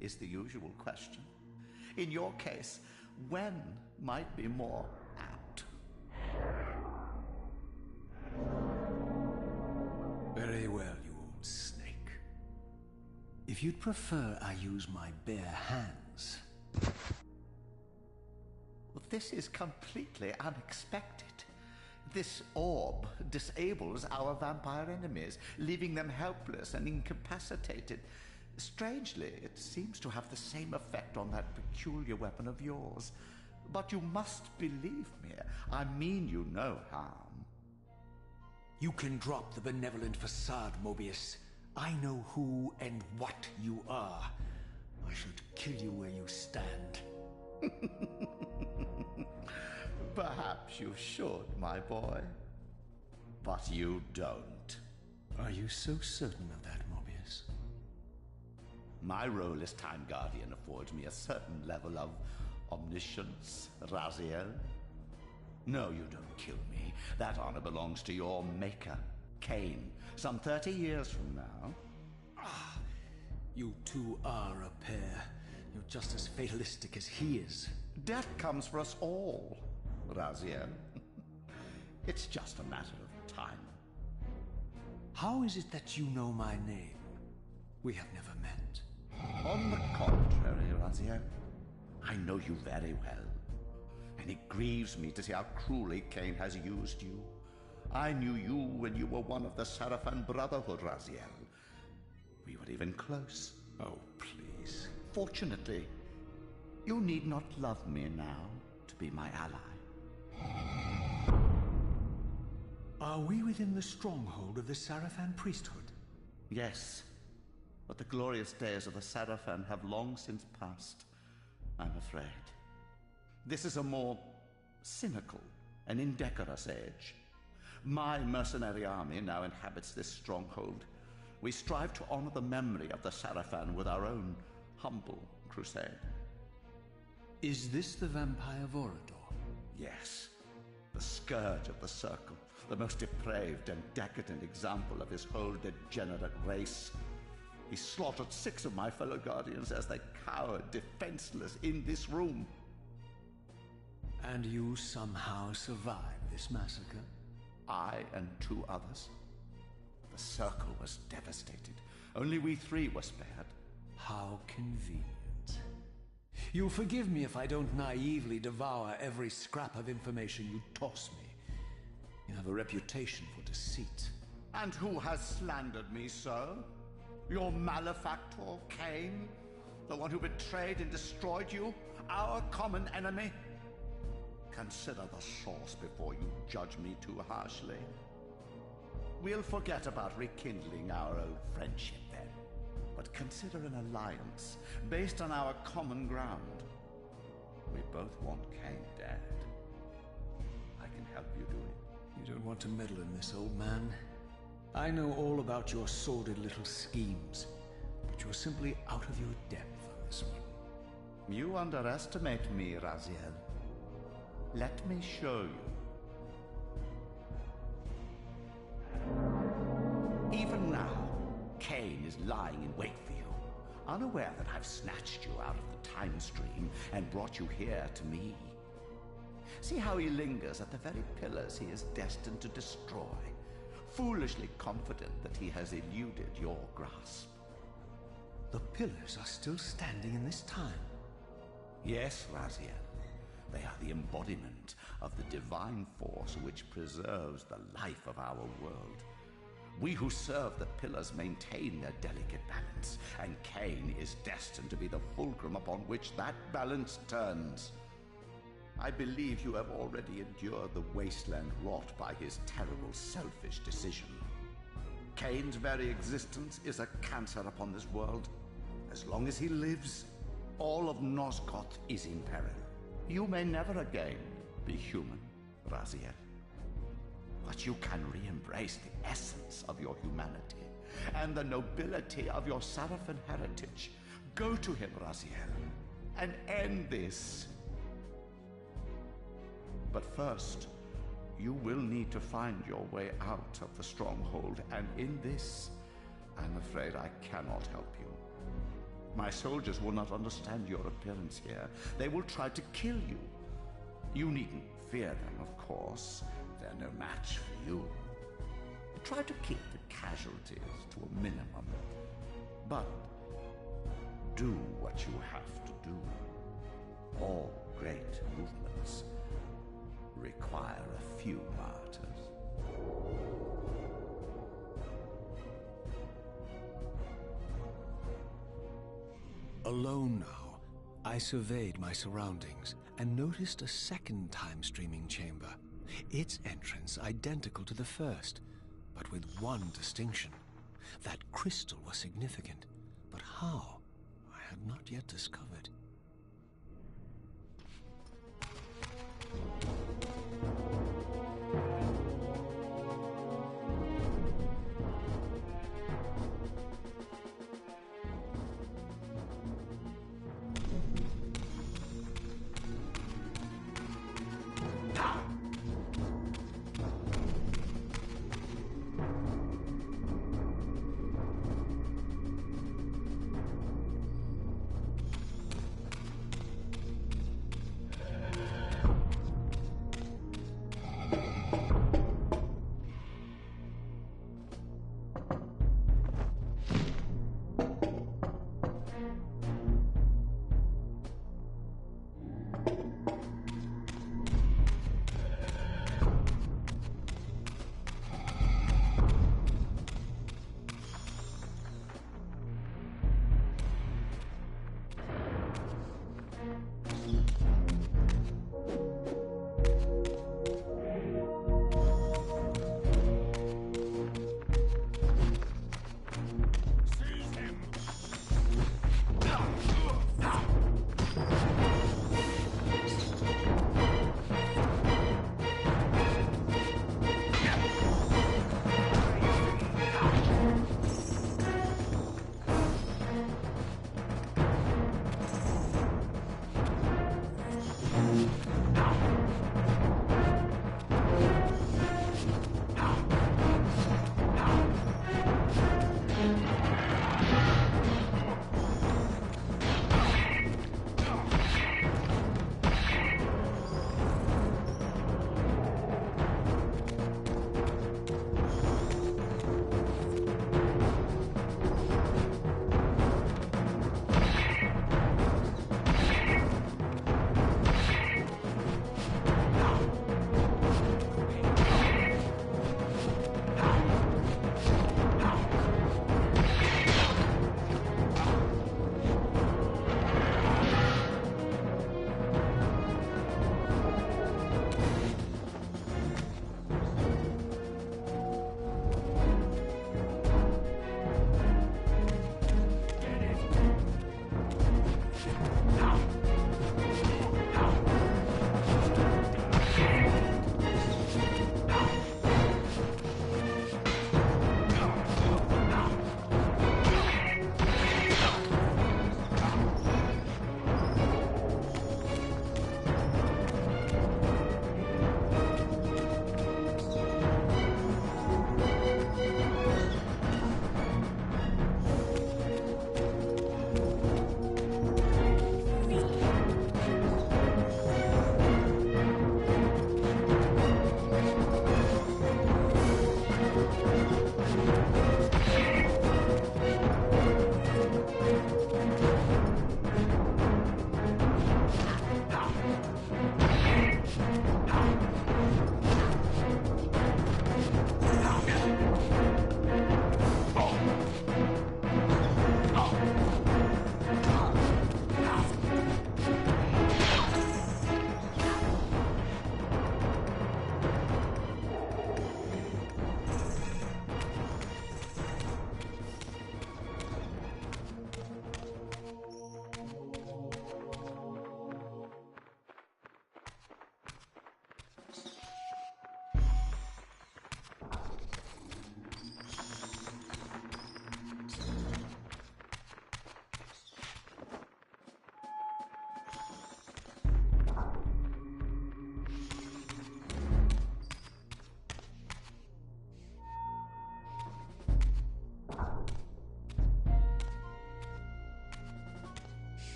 is the usual question. In your case, when might be more apt. Very well, you old snake. If you'd prefer I use my bare hands... This is completely unexpected. This orb disables our vampire enemies, leaving them helpless and incapacitated. Strangely, it seems to have the same effect on that peculiar weapon of yours. But you must believe me. I mean you no harm. You can drop the benevolent facade, Mobius. I know who and what you are. I should kill you where you stand. Perhaps you should, my boy. But you don't. Are you so certain of that, Mobius? My role as Time Guardian affords me a certain level of omniscience, Raziel. No, you don't kill me. That honor belongs to your maker, Kain, some 30 years from now. Ah, you two are a pair. You're just as fatalistic as he is. Death comes for us all, Raziel. It's just a matter of time. How is it that you know my name? We have never met. On the contrary, Raziel, I know you very well. And it grieves me to see how cruelly Kain has used you. I knew you when you were one of the Sarafan Brotherhood, Raziel. We were even close. Oh, please. Fortunately, you need not love me now to be my ally. Are we within the stronghold of the Sarafan priesthood? Yes, but the glorious days of the Sarafan have long since passed, I'm afraid. This is a more cynical and indecorous age. My mercenary army now inhabits this stronghold. We strive to honor the memory of the Sarafan with our own humble crusade. Is this the vampire Vorador? Yes, the scourge of the Circle, the most depraved and decadent example of his whole degenerate race. He slaughtered 6 of my fellow Guardians as they cowered defenseless in this room. And you somehow survived this massacre? I and 2 others. The Circle was devastated. Only we 3 were spared. How convenient. You'll forgive me if I don't naively devour every scrap of information you toss me. You have a reputation for deceit. And who has slandered me so? Your malefactor, Kain? The one who betrayed and destroyed you? Our common enemy? Consider the source before you judge me too harshly. We'll forget about rekindling our old friendship then. But consider an alliance based on our common ground. We both want Kain dead. I can help you do it. You don't want to meddle in this, old man. I know all about your sordid little schemes, but you're simply out of your depth on this one. You underestimate me, Raziel. Let me show you. Even now, Kain is lying in wait for you, unaware that I've snatched you out of the time stream and brought you here to me. See how he lingers at the very pillars he is destined to destroy, foolishly confident that he has eluded your grasp. The pillars are still standing in this time. Yes, Raziel. They are the embodiment of the divine force which preserves the life of our world. We who serve the pillars maintain their delicate balance, and Kain is destined to be the fulcrum upon which that balance turns. I believe you have already endured the wasteland wrought by his terrible, selfish decision. Kain's very existence is a cancer upon this world. As long as he lives, all of Nosgoth is in peril. You may never again be human, Raziel. But you can re-embrace the essence of your humanity and the nobility of your Sarafan heritage. Go to him, Raziel, and end this. But first, you will need to find your way out of the stronghold, and in this, I'm afraid I cannot help you. My soldiers will not understand your appearance here. They will try to kill you. You needn't fear them, of course. They're no match for you. Try to keep the casualties to a minimum. But do what you have to do. All great movements require a few martyrs. Alone now, I surveyed my surroundings and noticed a second time-streaming chamber. Its entrance identical to the first, but with one distinction. That crystal was significant, but how, I had not yet discovered.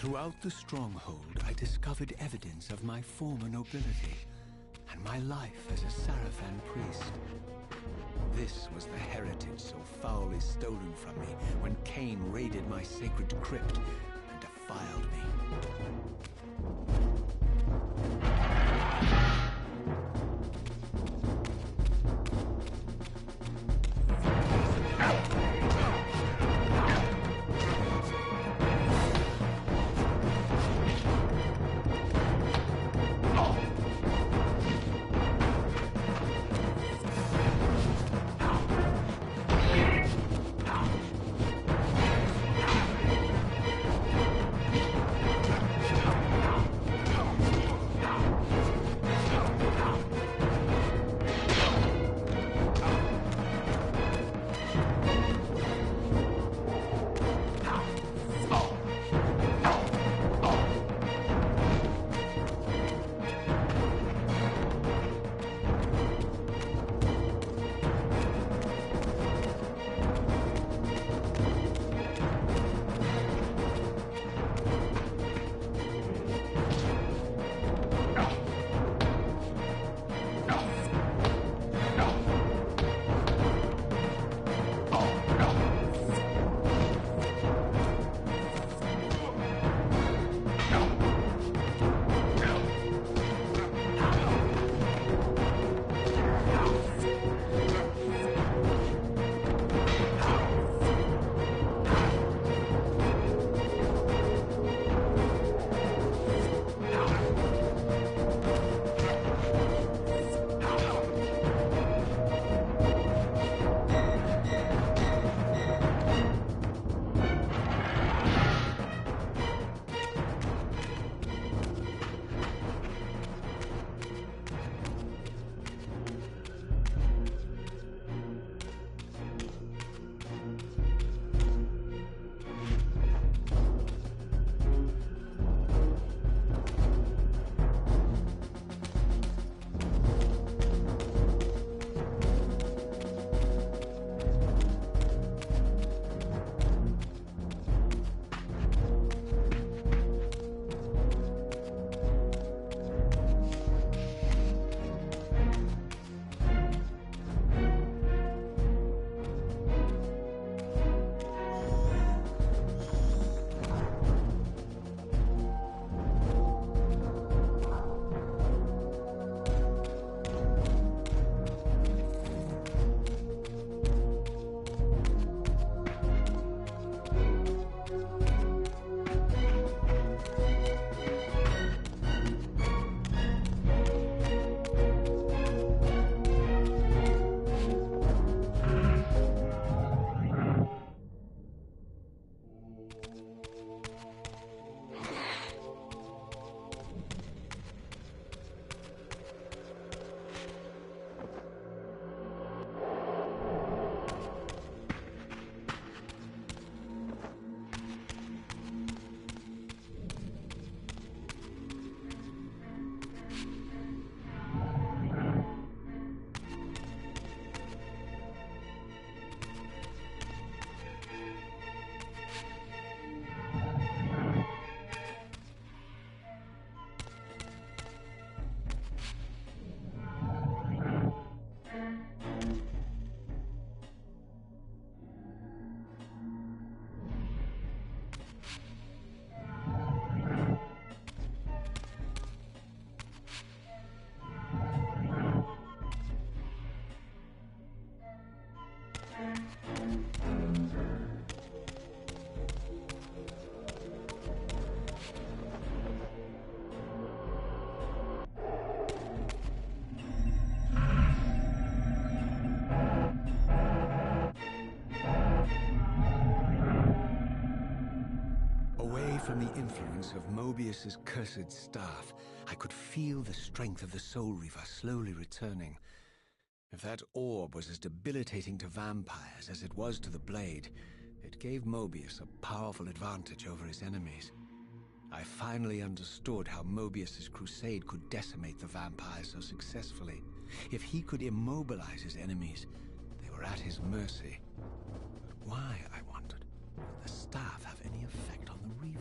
Throughout the stronghold, I discovered evidence of my former nobility and my life as a Sarafan priest. This was the heritage so foully stolen from me when Kain raided my sacred crypt and defiled me. From the influence of Mobius's cursed staff, I could feel the strength of the Soul Reaver slowly returning. If that orb was as debilitating to vampires as it was to the blade, it gave Mobius a powerful advantage over his enemies. I finally understood how Mobius's crusade could decimate the vampires so successfully. If he could immobilize his enemies, they were at his mercy. But why, I wondered, would the staff have any effect on the Reaver?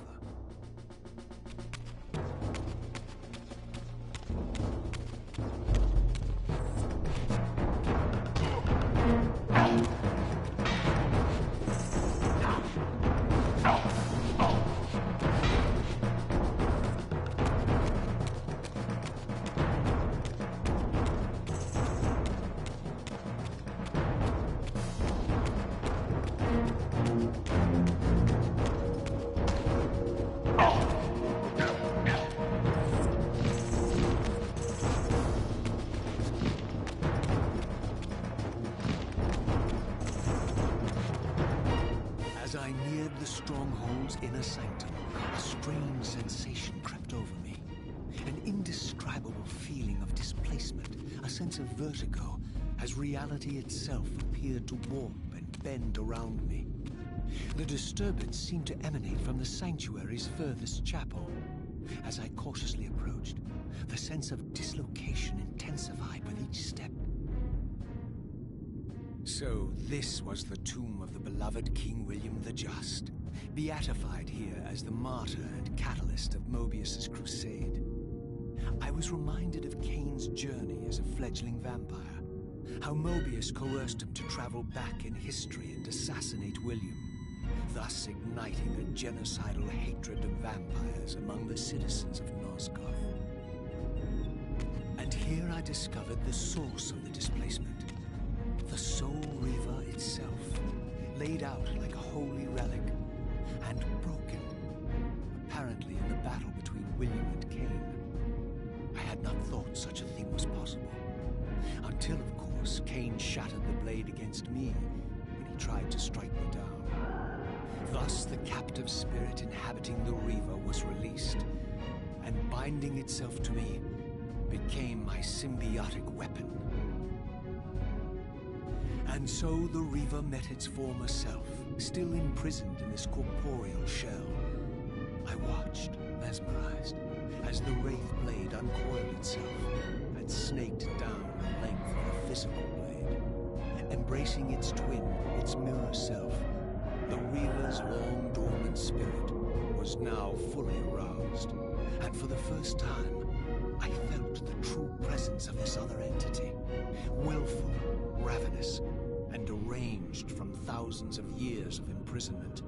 stronghold's inner sanctum, a strange sensation crept over me. An indescribable feeling of displacement, a sense of vertigo, as reality itself appeared to warp and bend around me. The disturbance seemed to emanate from the sanctuary's furthest chapel. As I cautiously approached, the sense of dislocation intensified with each step. So this was the tomb of the beloved King William the Just, beatified here as the martyr and catalyst of Mobius's crusade. I was reminded of Kain's journey as a fledgling vampire, how Mobius coerced him to travel back in history and assassinate William, thus igniting a genocidal hatred of vampires among the citizens of Nosgoth. And here I discovered the source of the displacement. The Soul Reaver itself, laid out like a holy relic, and broken, apparently in the battle between William and Kain. I had not thought such a thing was possible, until, of course, Kain shattered the blade against me when he tried to strike me down. Thus, the captive spirit inhabiting the Reaver was released, and binding itself to me, became my symbiotic weapon. And so the Reaver met its former self, still imprisoned in this corporeal shell. I watched, mesmerized, as the Wraith blade uncoiled itself and snaked down the length of the physical blade. Embracing its twin, its mirror self, the Reaver's long-dormant spirit was now fully aroused. And for the first time, I felt the true presence of this other entity, willful, ravenous, and deranged from thousands of years of imprisonment.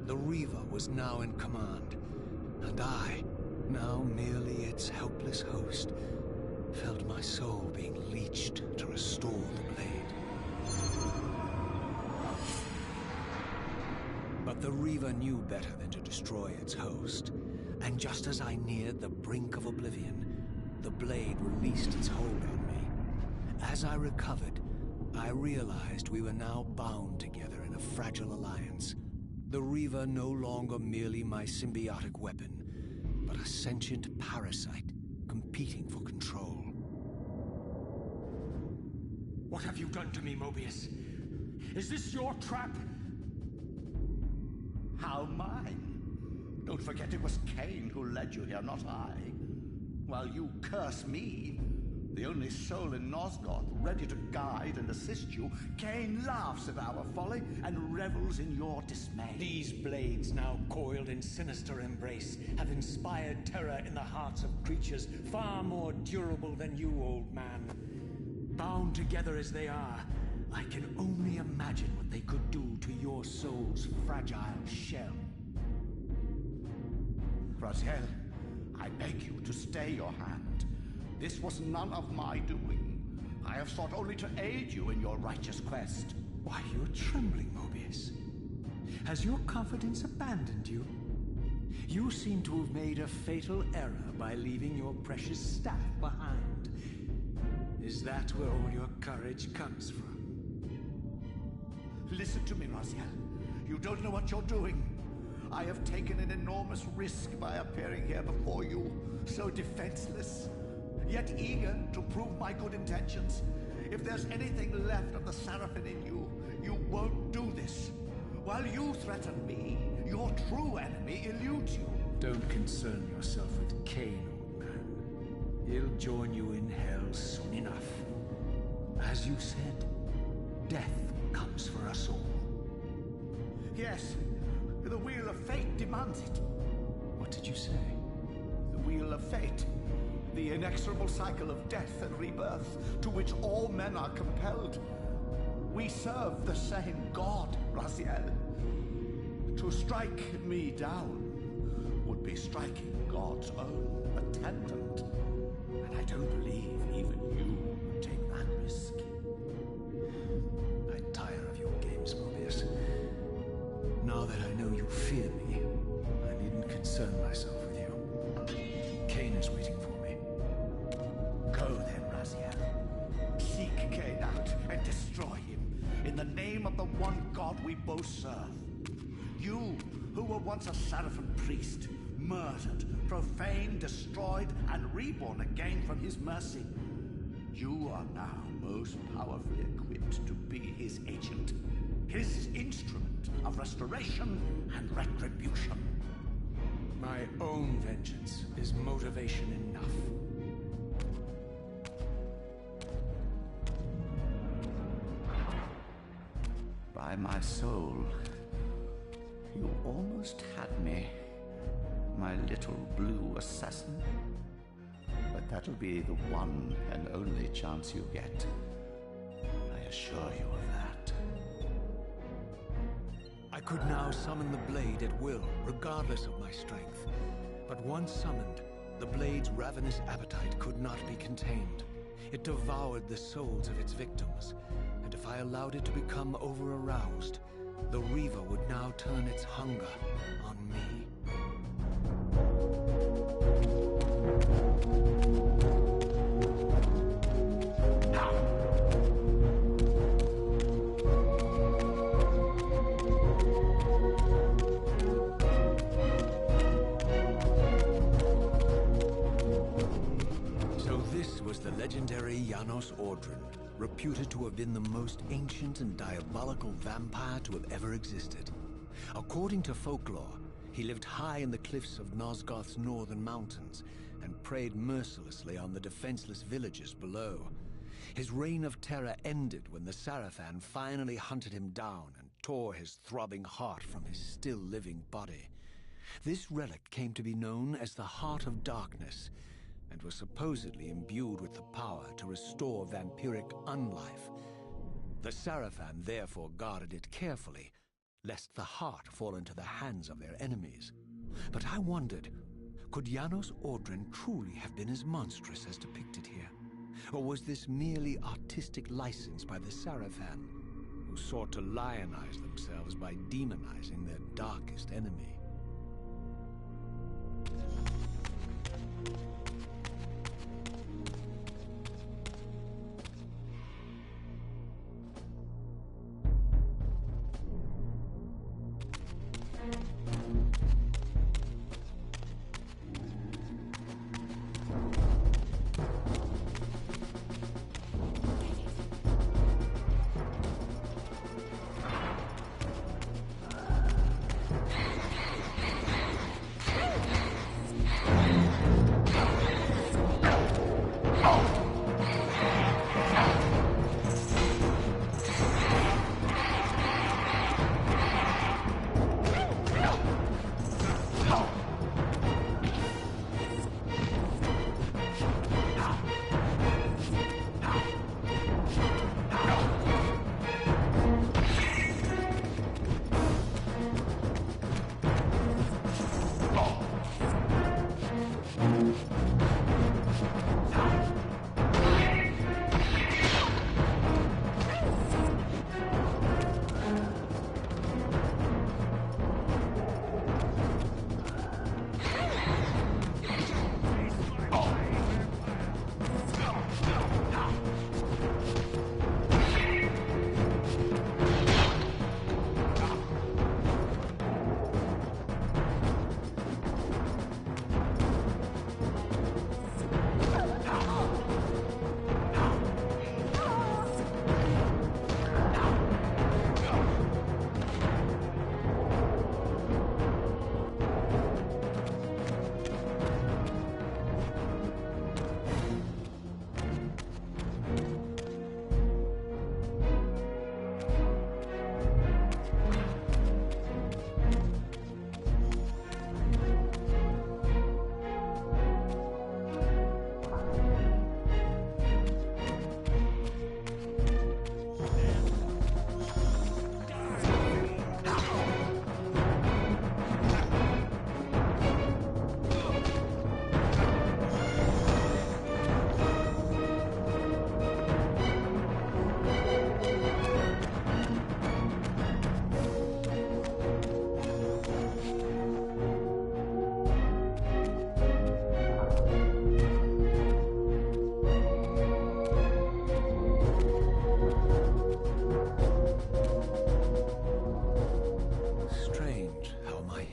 The Reaver was now in command, and I, now merely its helpless host, felt my soul being leached to restore the blade. But the Reaver knew better than to destroy its host, and just as I neared the brink of oblivion, the blade released its hold on me. As I recovered, I realized we were now bound together in a fragile alliance. The Reaver no longer merely my symbiotic weapon, but a sentient parasite competing for control. What have you done to me, Mobius? Is this your trap? How mine? Don't forget it was Kain who led you here, not I. While you curse me, the only soul in Nosgoth ready to guide and assist you, Kain laughs at our folly and revels in your dismay. These blades, now coiled in sinister embrace, have inspired terror in the hearts of creatures far more durable than you, old man. Bound together as they are, I can only imagine what they could do to your soul's fragile shell. Raziel, I beg you to stay your hand. This was none of my doing. I have sought only to aid you in your righteous quest. Why, you're trembling, Mobius. Has your confidence abandoned you? You seem to have made a fatal error by leaving your precious staff behind. Is that where all your courage comes from? Listen to me, Raziel. You don't know what you're doing. I have taken an enormous risk by appearing here before you, so defenseless, yet eager to prove my good intentions. If there's anything left of the Seraphim in you, you won't do this. While you threaten me, your true enemy eludes you. Don't concern yourself with Kain, old man. He'll join you in hell soon enough. As you said, death comes for us all. Yes, the wheel of fate demands it. What did you say? The wheel of fate. The inexorable cycle of death and rebirth to which all men are compelled. We serve the same God, Raziel. To strike me down would be striking God's own attendant. And I don't believe even you would take that risk. I tire of your games, Mobius. Now that I know you fear me, I needn't concern myself with you. Kain is waiting for me. Go then, Raziel. Seek Kain out and destroy him in the name of the one God we both serve. You who were once a Seraphim priest, murdered, profaned, destroyed, and reborn again from his mercy. You are now most powerfully equipped to be his agent, his instrument of restoration and retribution. My own vengeance is motivation enough. By my soul, you almost had me, my little blue assassin. But that'll be the one and only chance you get. I assure you of that. I could now summon the blade at will, regardless of my strength. But once summoned, the blade's ravenous appetite could not be contained. It devoured the souls of its victims, and if I allowed it to become over-aroused, the Reaver would now turn its hunger on me. The legendary Janos Ordrin, reputed to have been the most ancient and diabolical vampire to have ever existed. According to folklore, he lived high in the cliffs of Nosgoth's northern mountains and preyed mercilessly on the defenseless villages below. His reign of terror ended when the Seraphim finally hunted him down and tore his throbbing heart from his still-living body. This relic came to be known as the Heart of Darkness, and was supposedly imbued with the power to restore vampiric unlife. The Seraphim therefore guarded it carefully, lest the heart fall into the hands of their enemies. But I wondered, could Janos Ordrin truly have been as monstrous as depicted here? Or was this merely artistic license by the Seraphim, who sought to lionize themselves by demonizing their darkest enemy?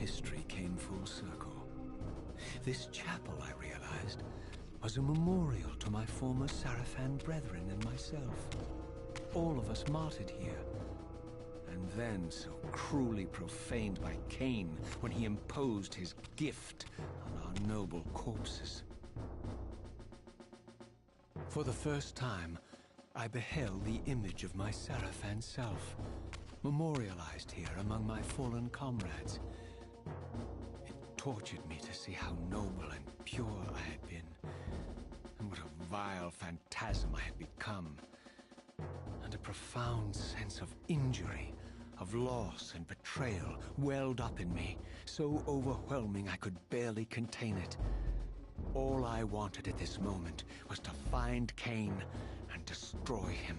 history came full circle. This chapel, I realized, was a memorial to my former Sarafan brethren and myself. All of us martyred here. And then so cruelly profaned by Kain when he imposed his gift on our noble corpses. For the first time, I beheld the image of my Sarafan self, memorialized here among my fallen comrades. It tortured me to see how noble and pure I had been, and what a vile phantasm I had become. And a profound sense of injury, of loss and betrayal welled up in me, so overwhelming I could barely contain it. All I wanted at this moment was to find Kain and destroy him.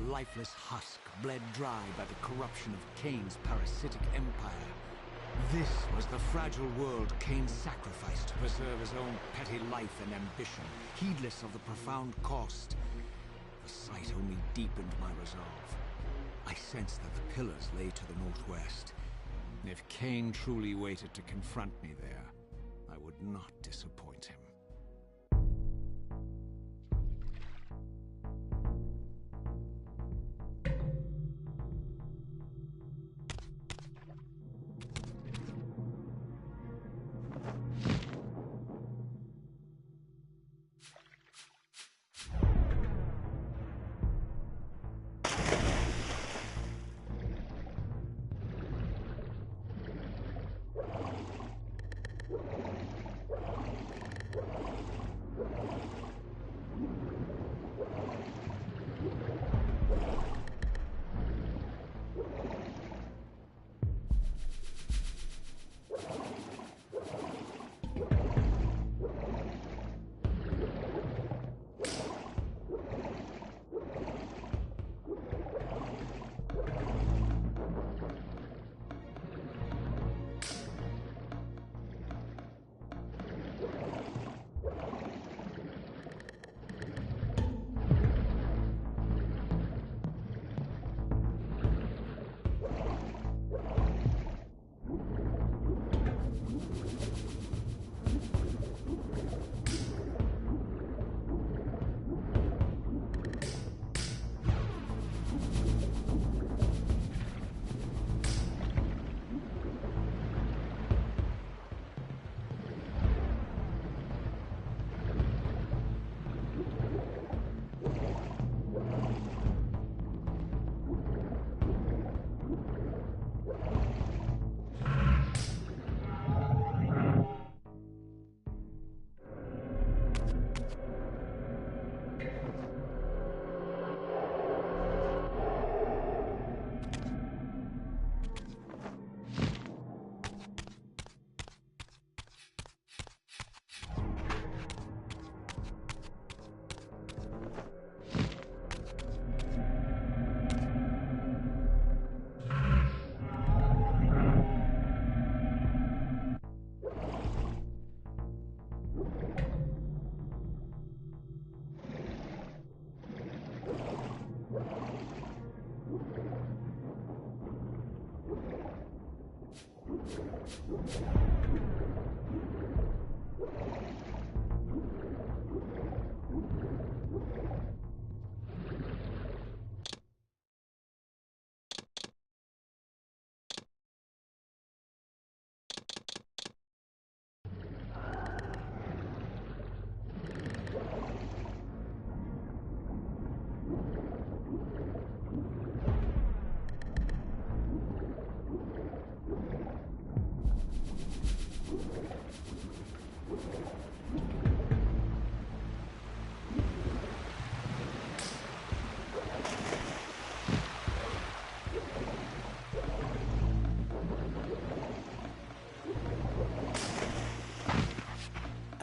Lifeless husk bled dry by the corruption of Kain's parasitic empire. This was the fragile world Kain sacrificed to preserve his own petty life and ambition, heedless of the profound cost. The sight only deepened my resolve. I sensed that the pillars lay to the northwest. If Kain truly waited to confront me there, I would not disappoint him.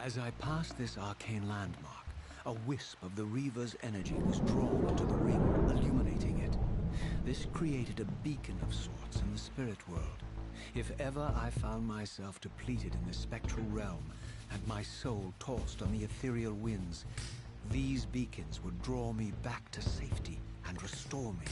As I passed this arcane landmark, a wisp of the Reaver's energy was drawn into the ring, illuminating it. This created a beacon of sorts in the spirit world. If ever I found myself depleted in the spectral realm, and my soul tossed on the ethereal winds, these beacons would draw me back to safety and restore me.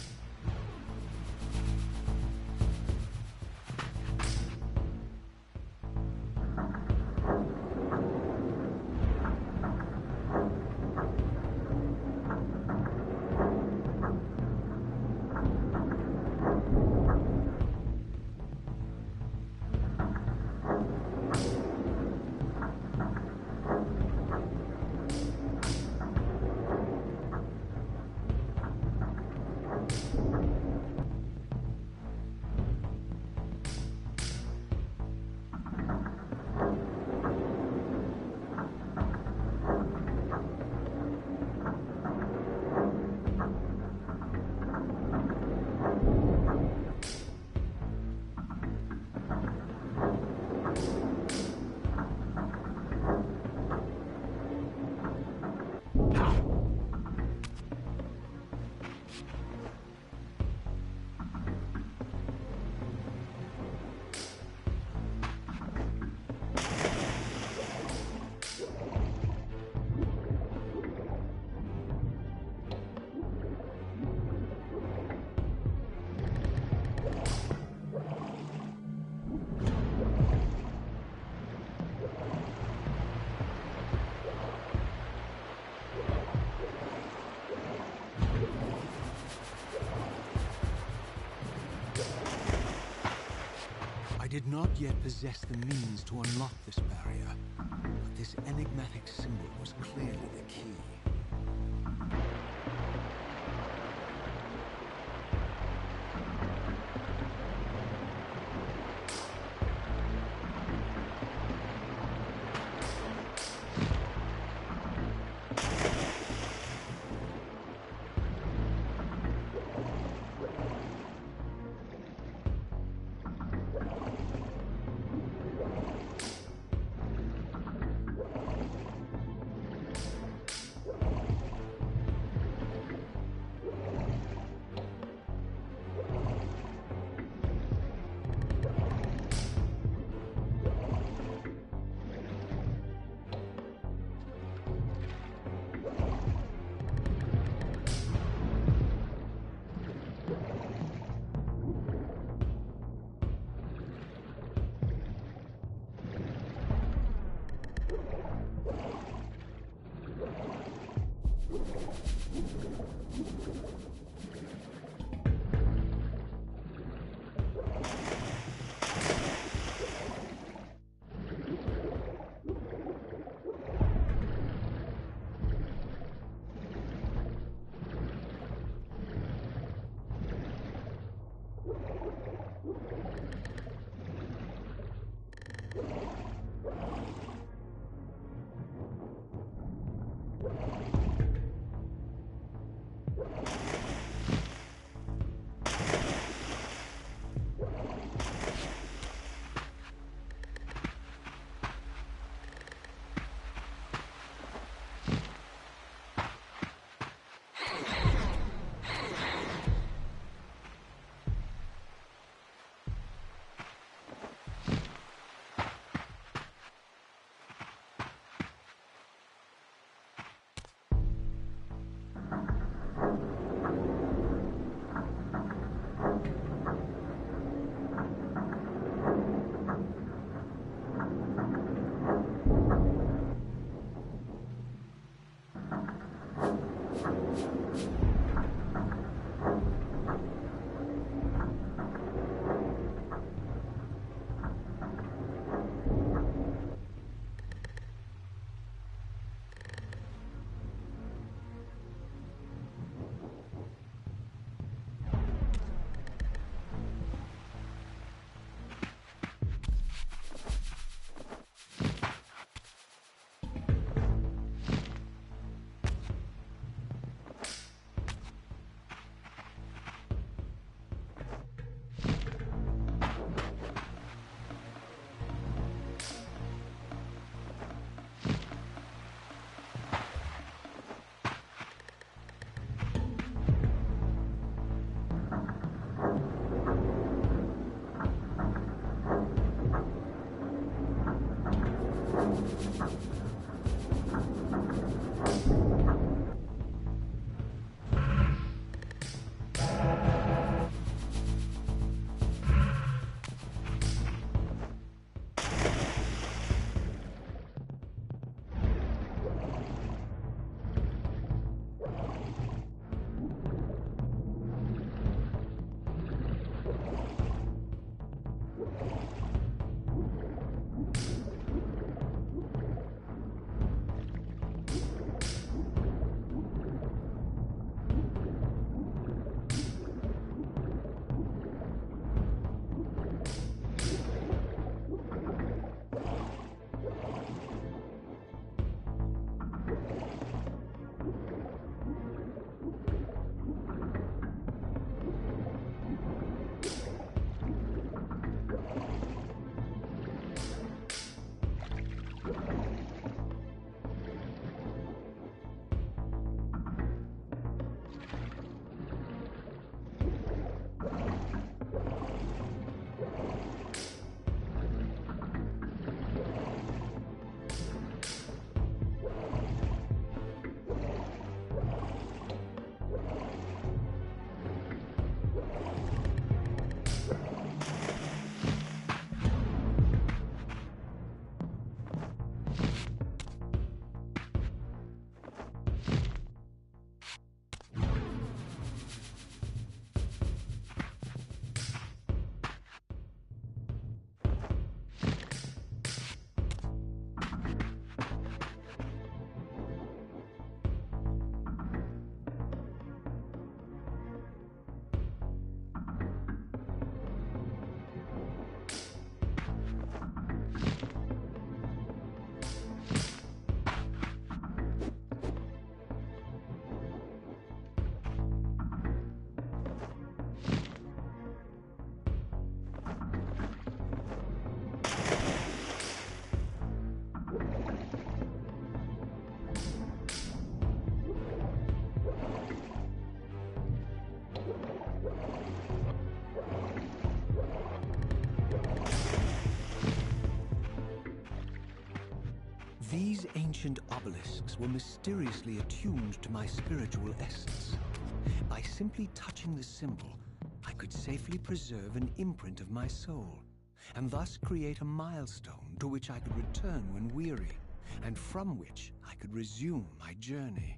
I did not yet possess the means to unlock this barrier, but this enigmatic symbol was clearly the key. These ancient obelisks were mysteriously attuned to my spiritual essence. By simply touching the symbol, I could safely preserve an imprint of my soul, and thus create a milestone to which I could return when weary, and from which I could resume my journey.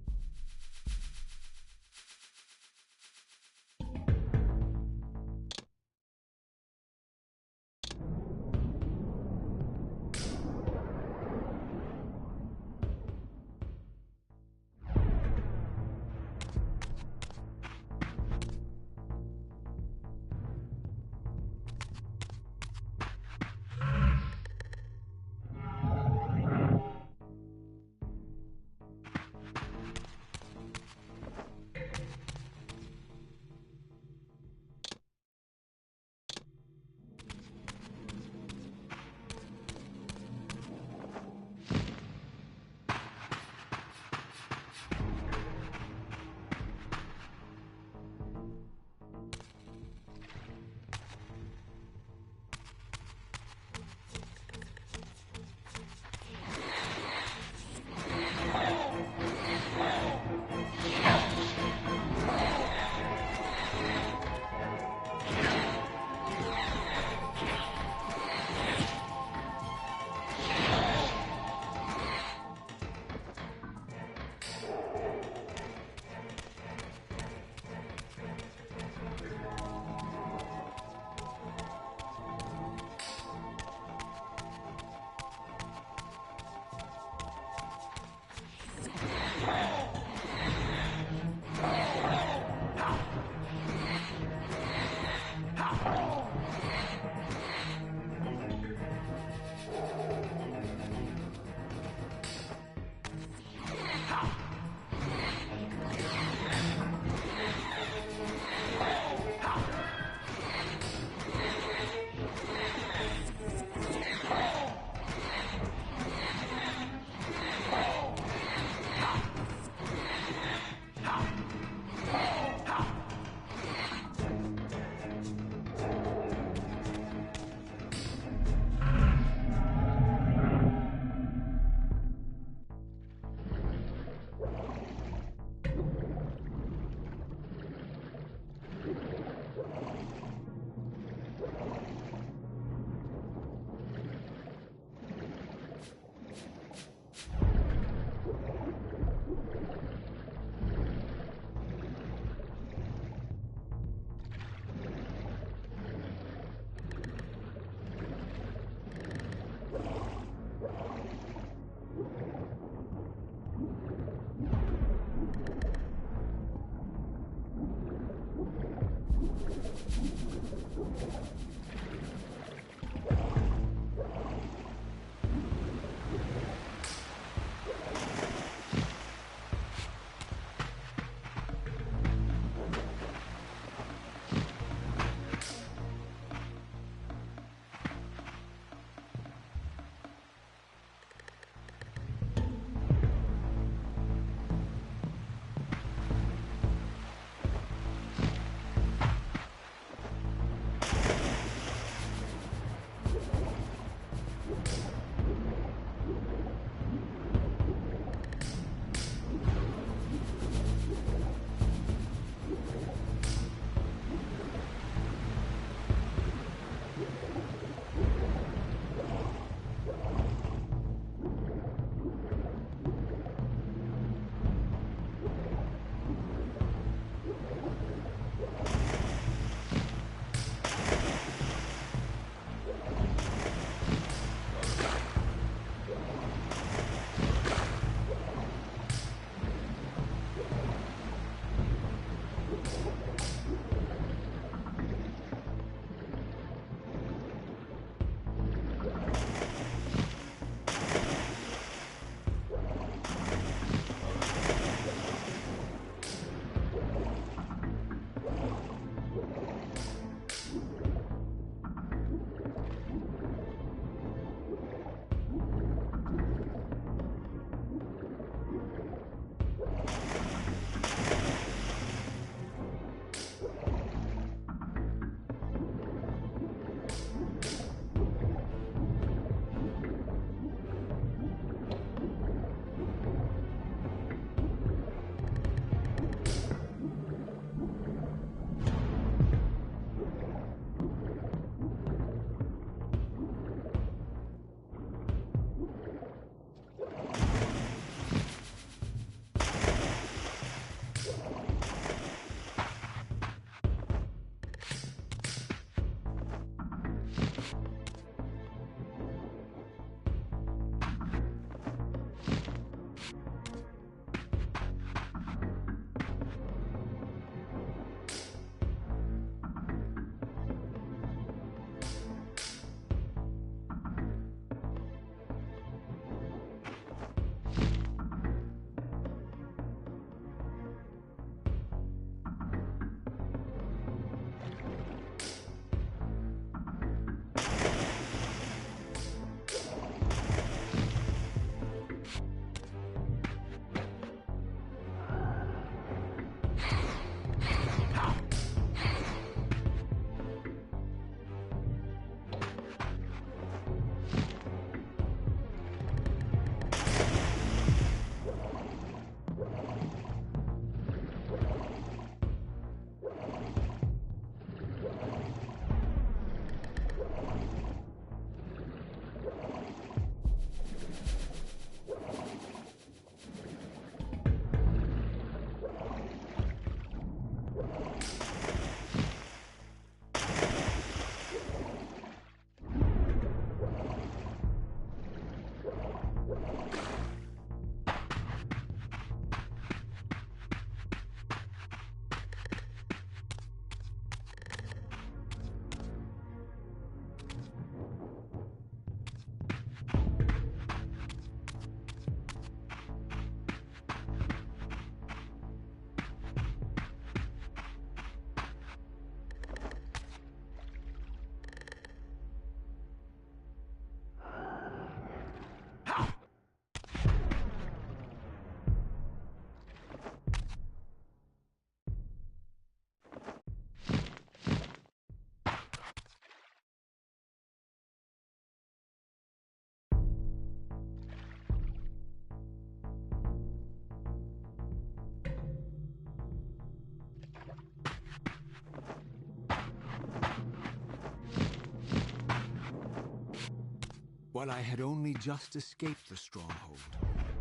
While I had only just escaped the stronghold,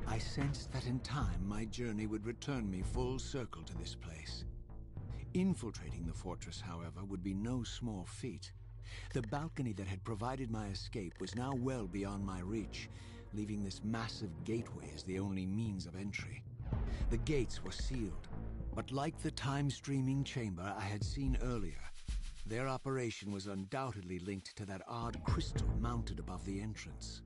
I sensed that in time my journey would return me full circle to this place. Infiltrating the fortress, however, would be no small feat. The balcony that had provided my escape was now well beyond my reach, leaving this massive gateway as the only means of entry. The gates were sealed, but like the time-streaming chamber I had seen earlier, their operation was undoubtedly linked to that odd crystal mounted above the entrance.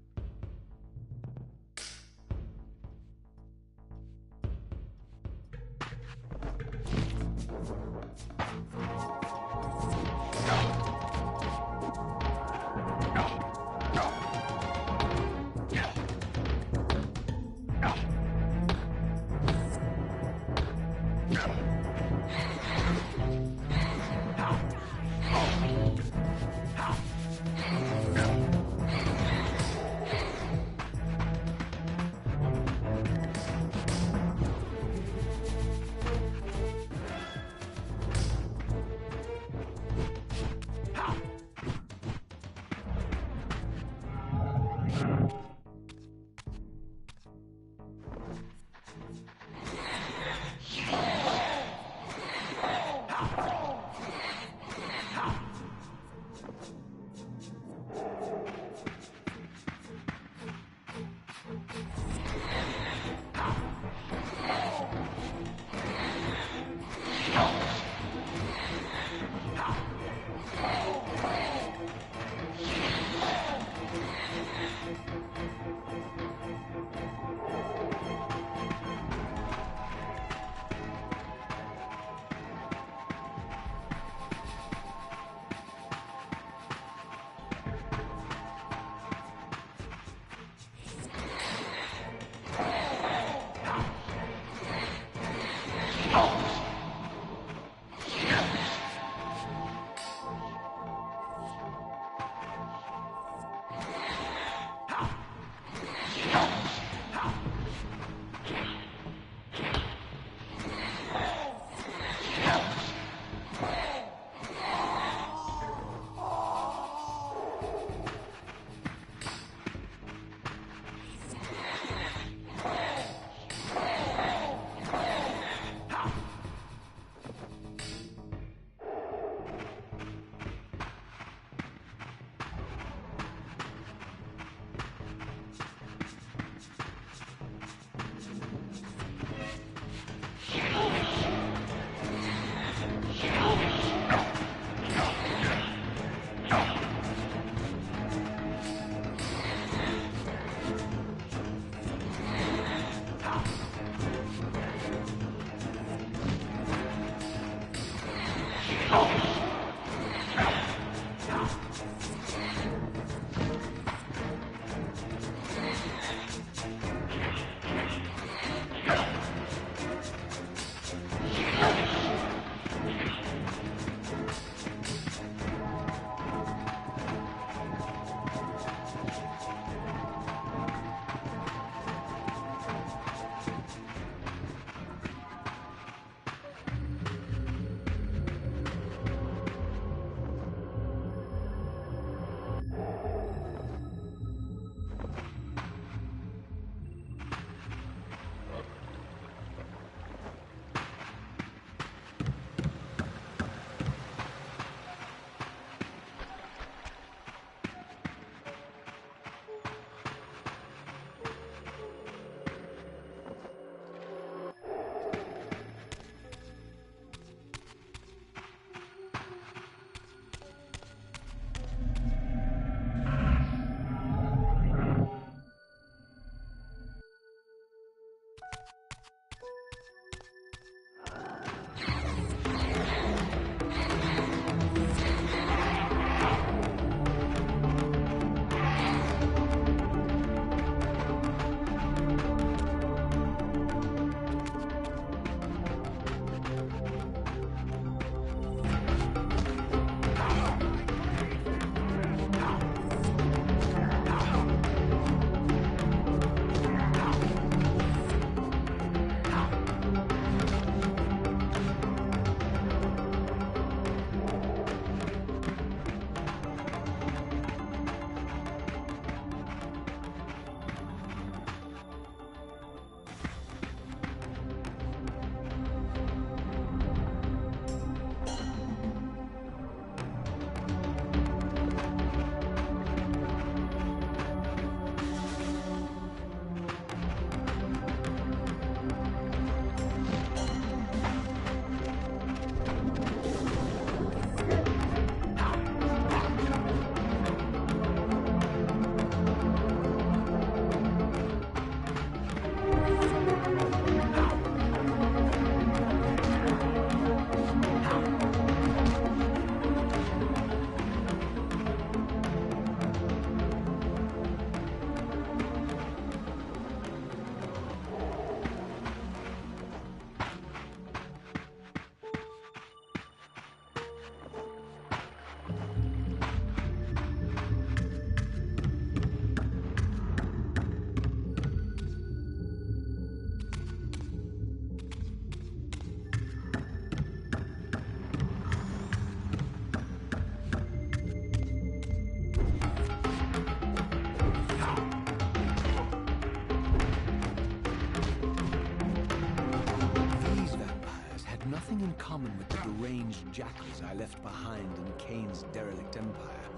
common with the deranged jackals I left behind in Kain's derelict empire,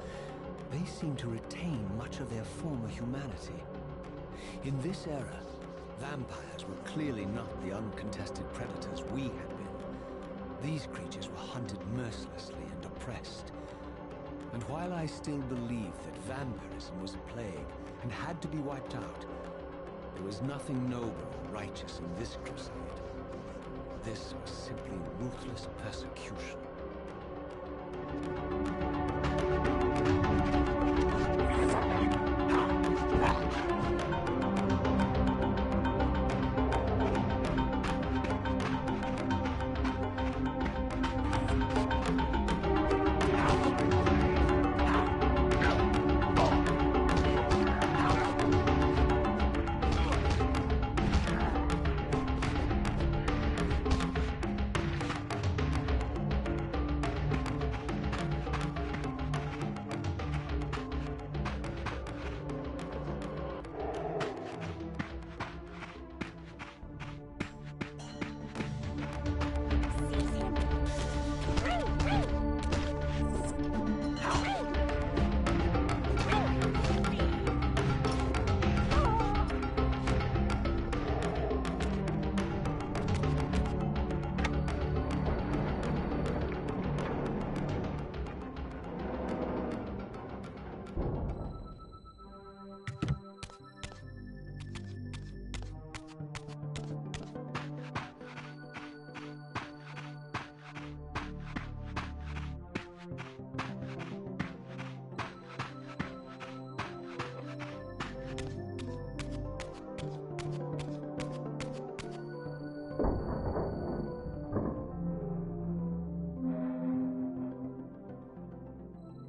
they seem to retain much of their former humanity. In this era, vampires were clearly not the uncontested predators we had been. These creatures were hunted mercilessly and oppressed. And while I still believe that vampirism was a plague and had to be wiped out, there was nothing noble or righteous in this crusade. This was simply ruthless persecution.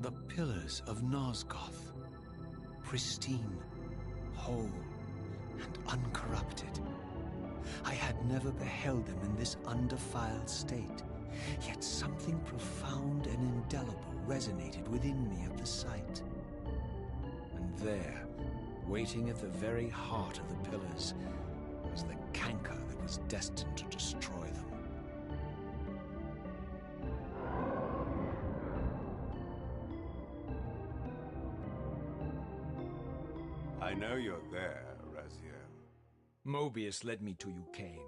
The pillars of Nosgoth, pristine, whole, and uncorrupted. I had never beheld them in this undefiled state, yet something profound and indelible resonated within me at the sight. And there, waiting at the very heart of the pillars, was the canker that was destined to destroy them. I know you're there, Raziel. Mobius led me to you, Kain,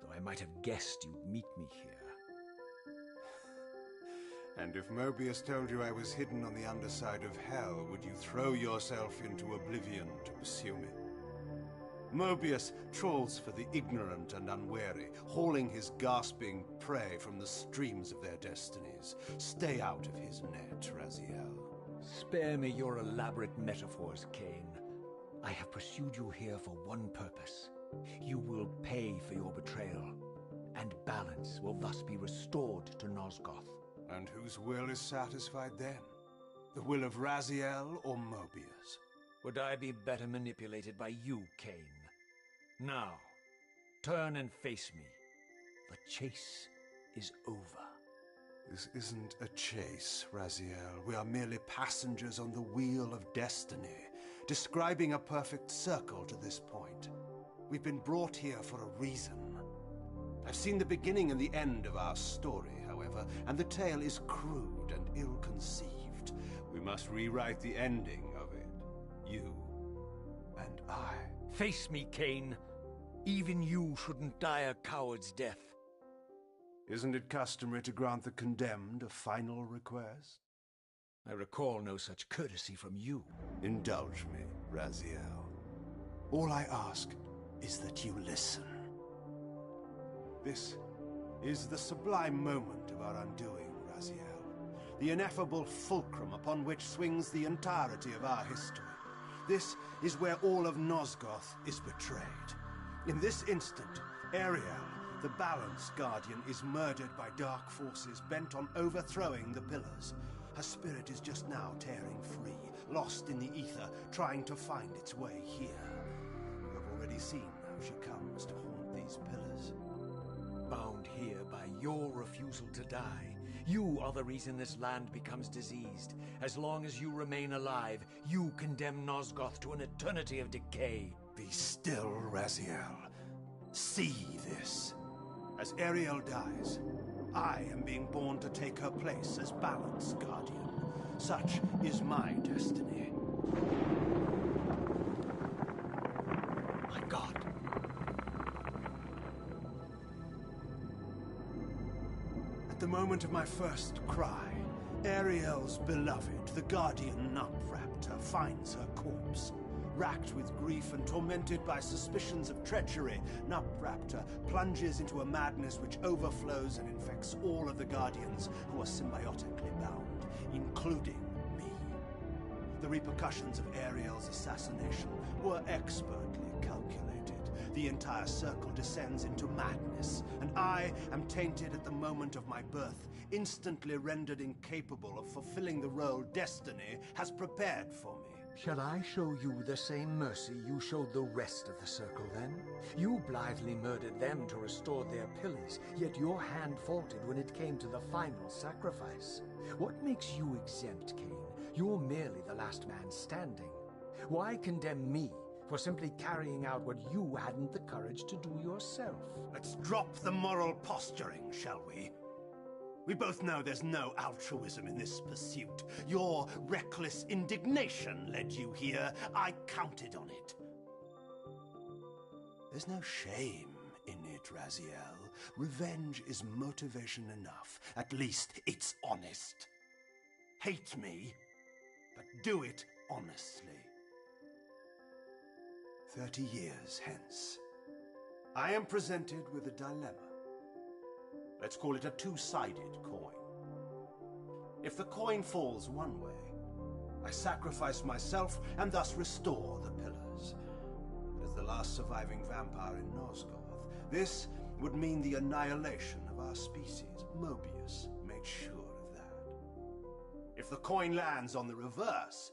though I might have guessed you'd meet me here. And if Mobius told you I was hidden on the underside of hell, would you throw yourself into oblivion to pursue me? Mobius trawls for the ignorant and unwary, hauling his gasping prey from the streams of their destinies. Stay out of his net, Raziel. Spare me your elaborate metaphors, Kain. I have pursued you here for one purpose. You will pay for your betrayal, and balance will thus be restored to Nosgoth. And whose will is satisfied then? The will of Raziel or Mobius? Would I be better manipulated by you, Kain? Now, turn and face me. The chase is over. This isn't a chase, Raziel. We are merely passengers on the wheel of destiny, describing a perfect circle to this point. We've been brought here for a reason. I've seen the beginning and the end of our story, however, and the tale is crude and ill-conceived. We must rewrite the ending of it. You and I. Face me, Kain. Even you shouldn't die a coward's death. Isn't it customary to grant the condemned a final request? I recall no such courtesy from you. Indulge me, Raziel. All I ask is that you listen. This is the sublime moment of our undoing, Raziel. The ineffable fulcrum upon which swings the entirety of our history. This is where all of Nosgoth is betrayed. In this instant, Ariel, the Balance Guardian, is murdered by dark forces bent on overthrowing the pillars. Her spirit is just now tearing free, lost in the ether, trying to find its way here. You have already seen how she comes to haunt these pillars. Bound here by your refusal to die. You are the reason this land becomes diseased. As long as you remain alive, you condemn Nosgoth to an eternity of decay. Be still, Raziel. See this. As Ariel dies, I am being born to take her place as Balance Guardian. Such is my destiny. My God. At the moment of my first cry, Ariel's beloved, the Guardian Nupraptor, finds her corpse. Racked with grief and tormented by suspicions of treachery, Nupraptor plunges into a madness which overflows and infects all of the Guardians who are symbiotically bound, including me. The repercussions of Ariel's assassination were expertly calculated. The entire circle descends into madness, and I am tainted at the moment of my birth, instantly rendered incapable of fulfilling the role destiny has prepared for me. Shall I show you the same mercy you showed the rest of the Circle, then? You blithely murdered them to restore their pillars, yet your hand faltered when it came to the final sacrifice. What makes you exempt, Kain? You're merely the last man standing. Why condemn me for simply carrying out what you hadn't the courage to do yourself? Let's drop the moral posturing, shall we? We both know there's no altruism in this pursuit. Your reckless indignation led you here. I counted on it. There's no shame in it, Raziel. Revenge is motivation enough. At least it's honest. Hate me, but do it honestly. 30 years hence, I am presented with a dilemma. Let's call it a two-sided coin. If the coin falls one way, I sacrifice myself and thus restore the pillars. As the last surviving vampire in Nosgoth, this would mean the annihilation of our species. Mobius made sure of that. If the coin lands on the reverse,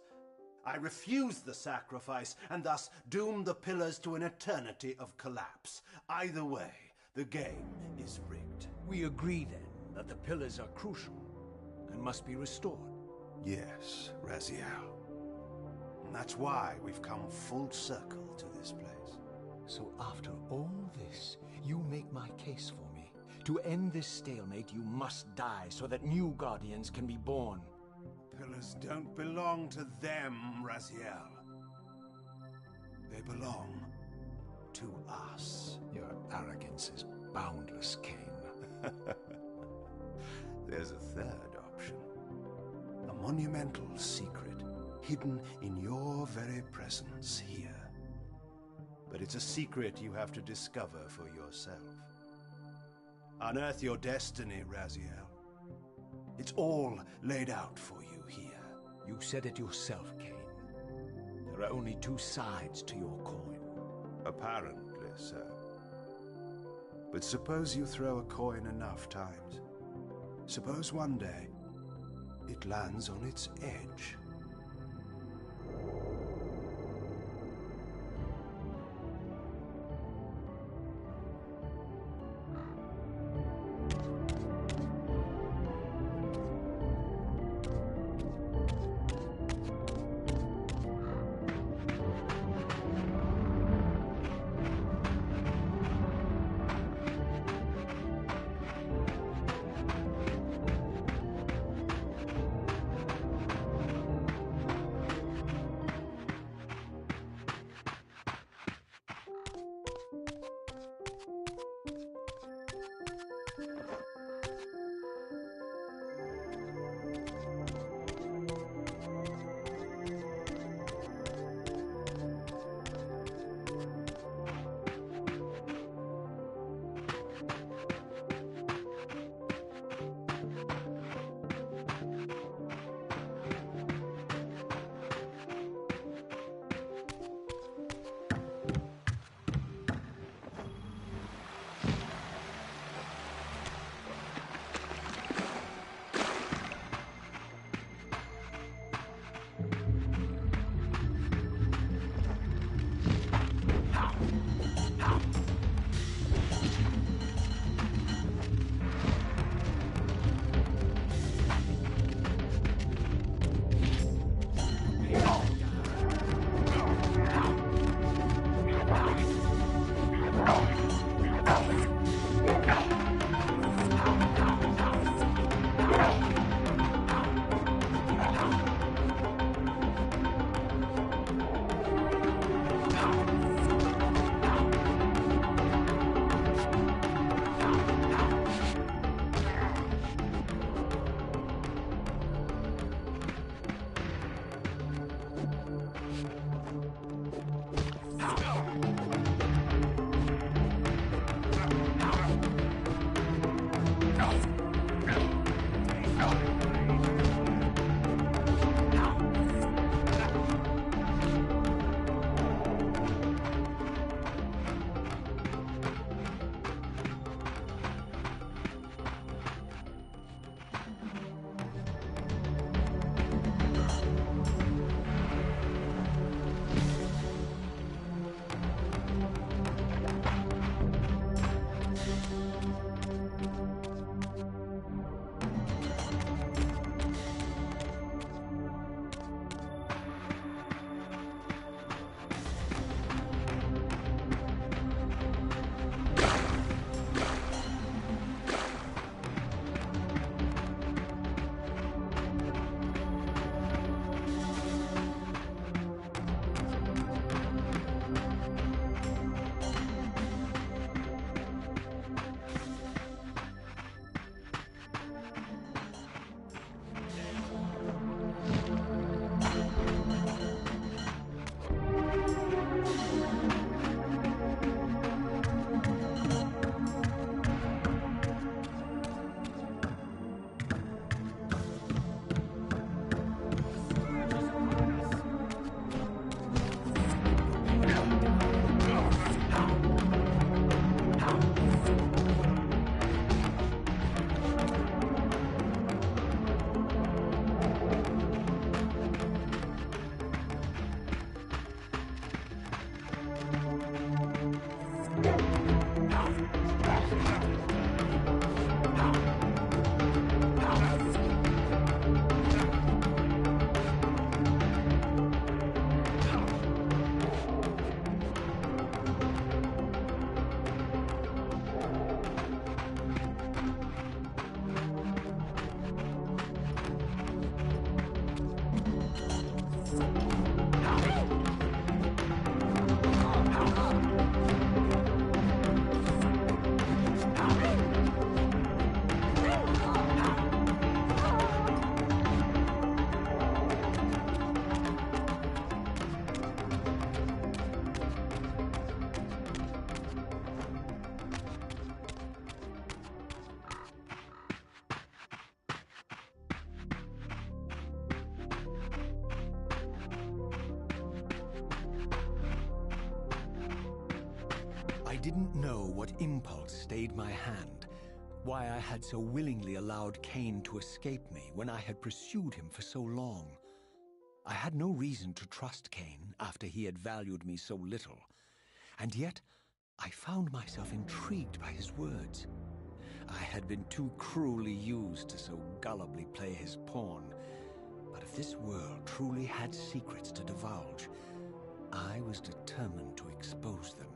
I refuse the sacrifice and thus doom the pillars to an eternity of collapse. Either way, the game is rigged. We agree, then, that the pillars are crucial and must be restored. Yes, Raziel. And that's why we've come full circle to this place. So after all this, you make my case for me. To end this stalemate, you must die so that new Guardians can be born. Pillars don't belong to them, Raziel. They belong to us. Your arrogance is boundless, Kain. There's a third option. A monumental secret hidden in your very presence here. But it's a secret you have to discover for yourself. Unearth your destiny, Raziel. It's all laid out for you here. You said it yourself, Kain. There are only two sides to your coin. Apparently, sir. But suppose you throw a coin enough times. Suppose one day it lands on its edge. didn't know what impulse stayed my hand, why I had so willingly allowed Kain to escape me when I had pursued him for so long. I had no reason to trust Kain after he had valued me so little, and yet I found myself intrigued by his words. I had been too cruelly used to so gullibly play his pawn, but if this world truly had secrets to divulge, I was determined to expose them.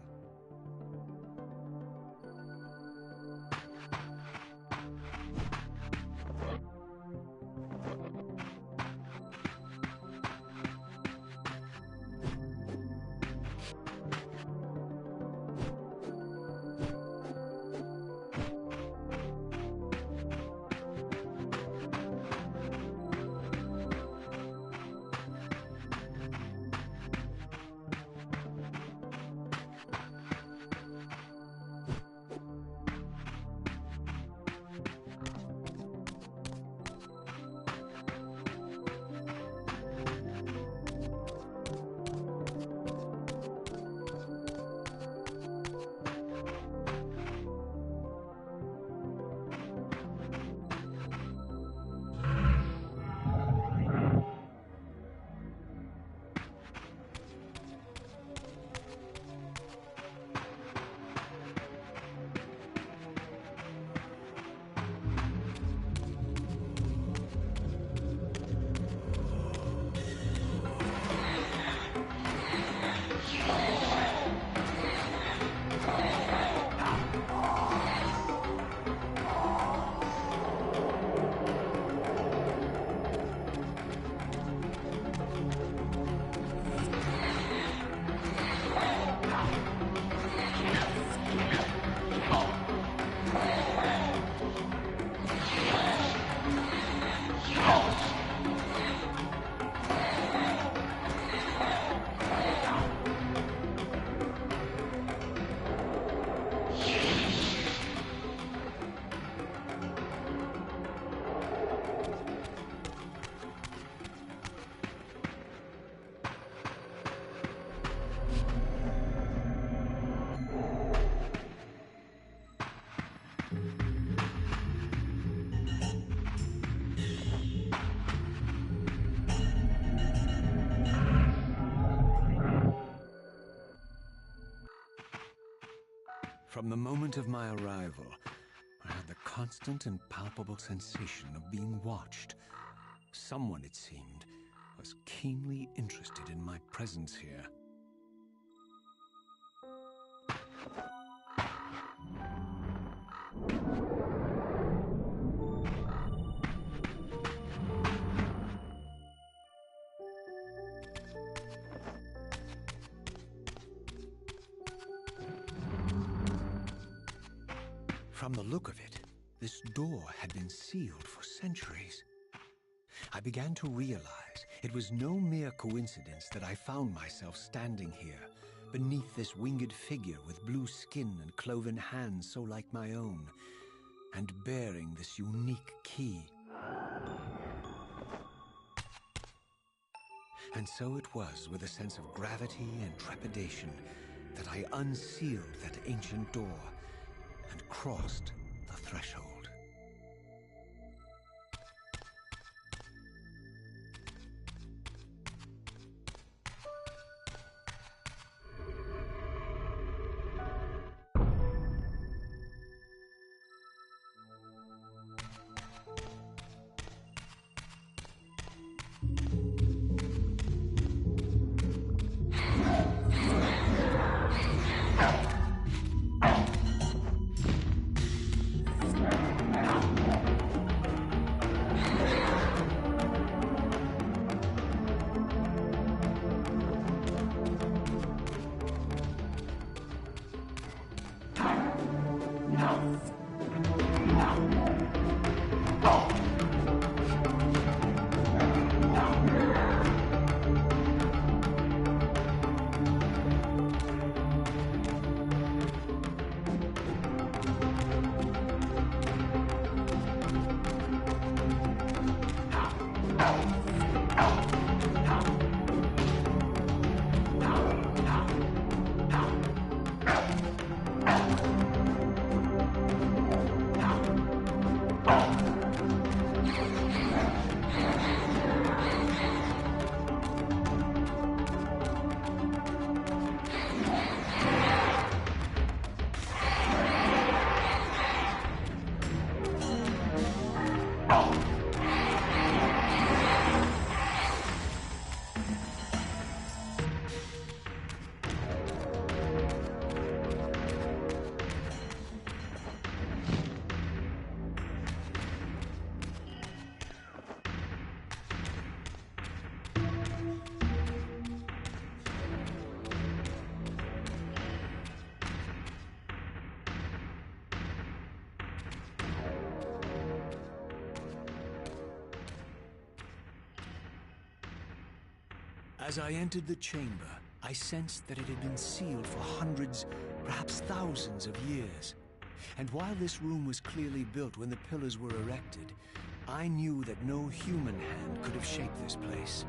From the moment of my arrival, I had the constant and palpable sensation of being watched. Someone, it seemed, was keenly interested in my presence here. From the look of it, this door had been sealed for centuries. I began to realize it was no mere coincidence that I found myself standing here, beneath this winged figure with blue skin and cloven hands so like my own, and bearing this unique key. And so it was with a sense of gravity and trepidation that I unsealed that ancient door and crossed the threshold. As I entered the chamber, I sensed that it had been sealed for hundreds, perhaps thousands of years. And while this room was clearly built when the pillars were erected, I knew that no human hand could have shaped this place,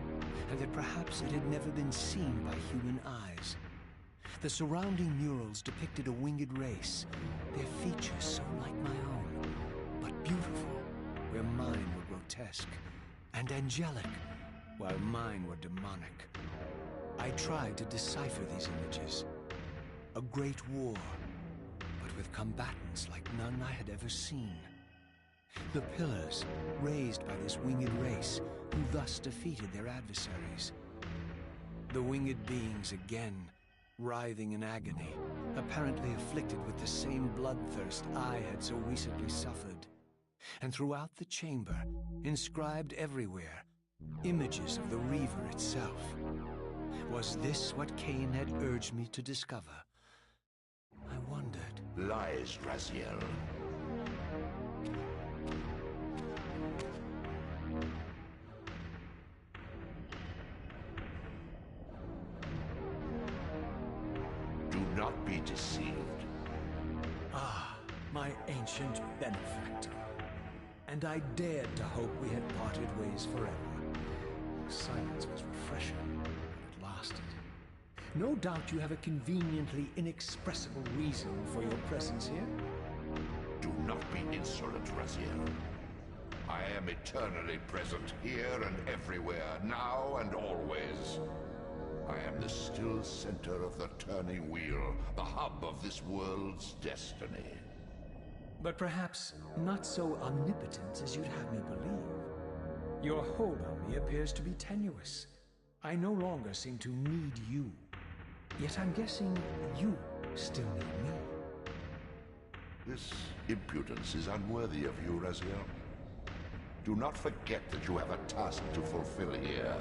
and that perhaps it had never been seen by human eyes. The surrounding murals depicted a winged race, their features so like my own, but beautiful, where mine were grotesque, and angelic, while mine were demonic. I tried to decipher these images. A great war, but with combatants like none I had ever seen. The pillars, raised by this winged race, who thus defeated their adversaries. The winged beings again, writhing in agony, apparently afflicted with the same bloodthirst I had so recently suffered. And throughout the chamber, inscribed everywhere, images of the Reaver itself. Was this what Kain had urged me to discover? I wondered. Lies, Raziel. Do not be deceived. Ah, my ancient benefactor. And I dared to hope we had parted ways forever. Silence was refreshing, but it lasted. No doubt you have a conveniently inexpressible reason for your presence here. Do not be insolent, Raziel. I am eternally present here and everywhere, now and always. I am the still center of the turning wheel, the hub of this world's destiny. But perhaps not so omnipotent as you'd have me believe. Your hold on me appears to be tenuous. I no longer seem to need you. Yet I'm guessing you still need me. This impudence is unworthy of you, Raziel. Do not forget that you have a task to fulfill here.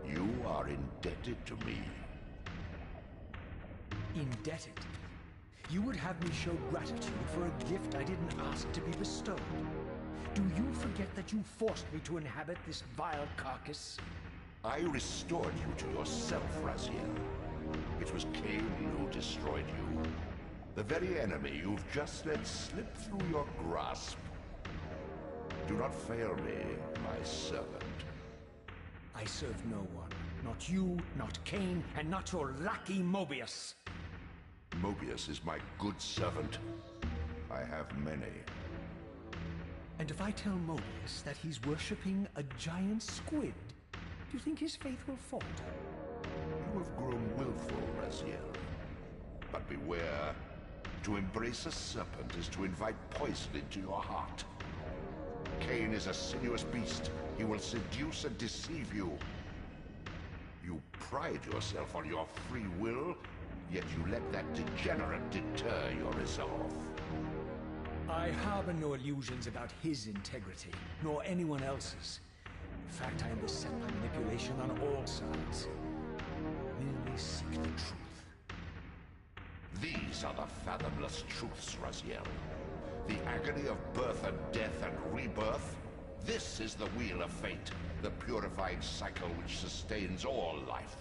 You are indebted to me. Indebted? You would have me show gratitude for a gift I didn't ask to be bestowed. Do you forget that you forced me to inhabit this vile carcass? I restored you to yourself, Raziel. It was Kain who destroyed you. The very enemy you've just let slip through your grasp. Do not fail me, my servant. I serve no one. Not you, not Kain, and not your lackey Mobius. Mobius is my good servant. I have many. And if I tell Mobius that he's worshipping a giant squid, do you think his faith will falter? You have grown willful, Raziel. But beware. To embrace a serpent is to invite poison into your heart. Kain is a sinuous beast. He will seduce and deceive you. You pride yourself on your free will, yet you let that degenerate deter your resolve. I harbor no illusions about his integrity, nor anyone else's. In fact, I am beset by manipulation on all sides. Merely seek the truth. These are the fathomless truths, Raziel. The agony of birth and death and rebirth. This is the wheel of fate, the purifying cycle which sustains all life.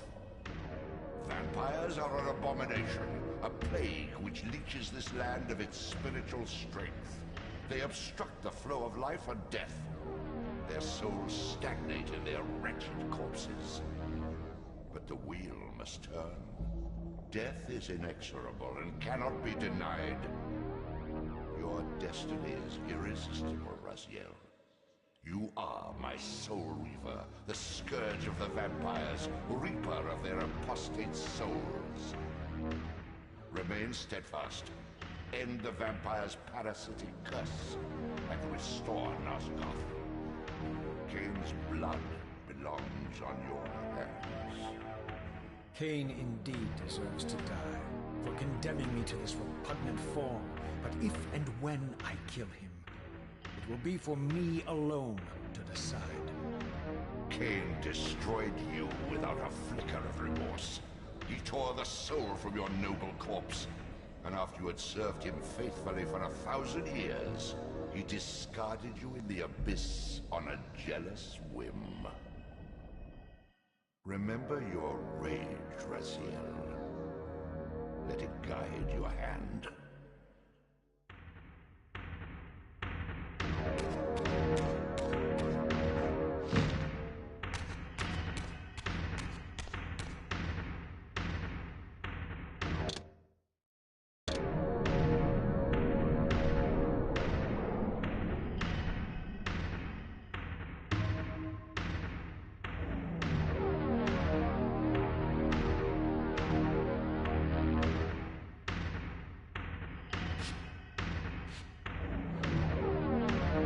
Vampires are an abomination, a plague which leeches this land of its spiritual strength. They obstruct the flow of life and death. Their souls stagnate in their wretched corpses. But the wheel must turn. Death is inexorable and cannot be denied. Your destiny is irresistible, Raziel. You are my soul reaver, the scourge of the vampires, reaper of their apostate souls. Remain steadfast. End the vampire's parasitic curse and restore Nosgoth. Kain's blood belongs on your hands. Kain indeed deserves to die for condemning me to this repugnant form. But if and when I kill him, it will be for me alone to decide. Kain destroyed you without a flicker of remorse. He tore the soul from your noble corpse, and after you had served him faithfully for 1,000 years, he discarded you in the abyss on a jealous whim. Remember your rage, Raziel. Let it guide your hand.